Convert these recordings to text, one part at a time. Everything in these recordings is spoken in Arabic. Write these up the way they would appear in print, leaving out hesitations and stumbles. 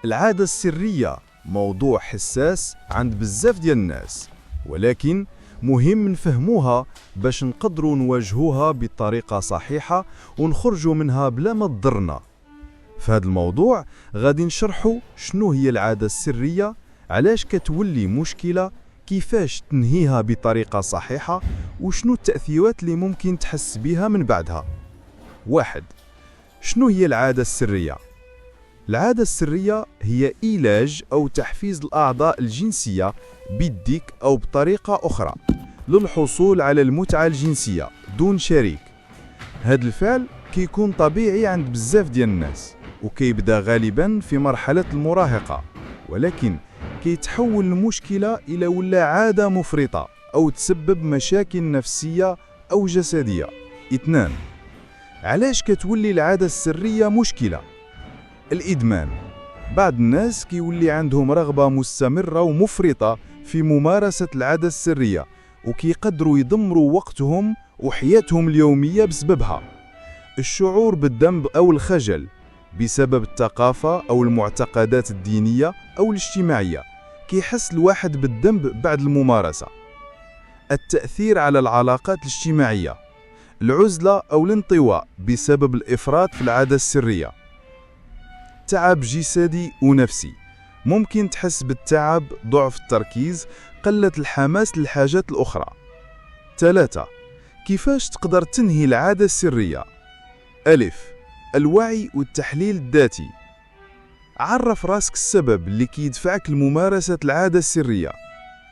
العادة السرية موضوع حساس عند بزاف ديال الناس، ولكن مهم نفهموها باش نقدروا نواجهوها بطريقة صحيحة ونخرجوا منها بلا ما تضرنا. في هذا الموضوع غادي نشرحوا شنو هي العادة السرية، علاش كتولي مشكلة، كيفاش تنهيها بطريقة صحيحة، وشنو التأثيرات اللي ممكن تحس بها من بعدها. 1. شنو هي العادة السرية؟ العادة السرية هي علاج أو تحفيز الأعضاء الجنسية بيديك أو بطريقة أخرى للحصول على المتعة الجنسية دون شريك. هذا الفعل كيكون طبيعي عند بزاف ديال الناس، وكيبدا غالبا في مرحلة المراهقة، ولكن كيتحول المشكلة إلى ولا عادة مفرطة أو تسبب مشاكل نفسية أو جسدية. 2. علاش كتولي العادة السرية مشكلة؟ الإدمان. بعض الناس كيولي عندهم رغبة مستمرة ومفرطة في ممارسة العادة السرية، وكيقدروا يدمروا وقتهم وحياتهم اليومية بسببها. الشعور بالذنب أو الخجل بسبب الثقافة أو المعتقدات الدينية أو الاجتماعية، كيحس الواحد بالذنب بعد الممارسة. التأثير على العلاقات الاجتماعية، العزلة أو الانطواء بسبب الإفراط في العادة السرية. تعب جسدي ونفسي، ممكن تحس بالتعب، ضعف التركيز، قلة الحماس للحاجات الأخرى. 3. كيفاش تقدر تنهي العادة السرية؟ الوعي والتحليل الذاتي. عرف راسك السبب اللي كيدفعك لممارسة العادة السرية.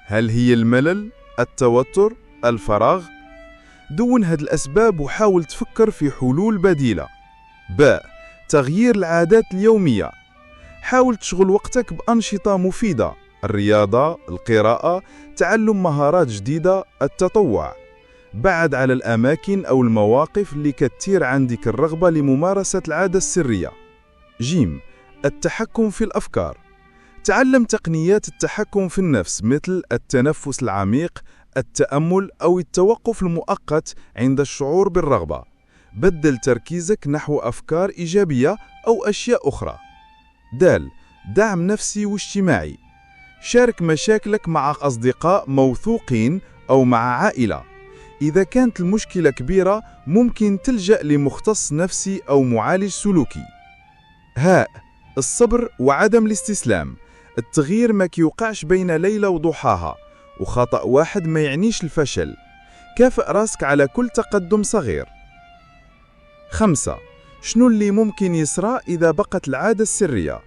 هل هي الملل، التوتر، الفراغ؟ دون هذه الأسباب وحاول تفكر في حلول بديلة. تغيير العادات اليومية. حاول تشغل وقتك بأنشطة مفيدة، الرياضة، القراءة، تعلم مهارات جديدة، التطوع. بعد على الأماكن أو المواقف اللي كتثير عندك الرغبة لممارسة العادة السرية. التحكم في الأفكار. تعلم تقنيات التحكم في النفس مثل التنفس العميق، التأمل أو التوقف المؤقت عند الشعور بالرغبة. بدل تركيزك نحو أفكار إيجابية أو أشياء أخرى. دعم نفسي واجتماعي. شارك مشاكلك مع أصدقاء موثوقين أو مع عائلة. إذا كانت المشكلة كبيرة ممكن تلجأ لمختص نفسي أو معالج سلوكي. الصبر وعدم الاستسلام. التغيير ما كيوقعش بين ليلة وضحاها، وخطأ واحد ما يعنيش الفشل. كافئ راسك على كل تقدم صغير. 5. شنو اللي ممكن يصرى إذا بقت العادة السرية؟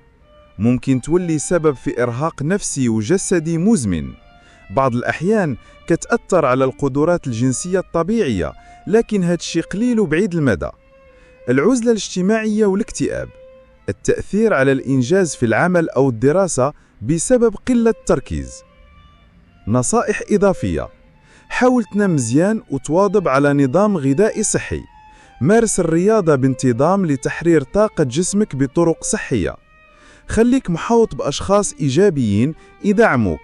ممكن تولي سبب في إرهاق نفسي وجسدي مزمن. بعض الأحيان كتأثر على القدرات الجنسية الطبيعية، لكن هذا الشيء قليل وبعيد المدى. العزلة الاجتماعية والاكتئاب. التأثير على الإنجاز في العمل أو الدراسة بسبب قلة التركيز. نصائح إضافية. حاول تنام مزيان وتواظب على نظام غذائي صحي. مارس الرياضة بانتظام لتحرير طاقة جسمك بطرق صحية. خليك محاوط بأشخاص إيجابيين يدعموك.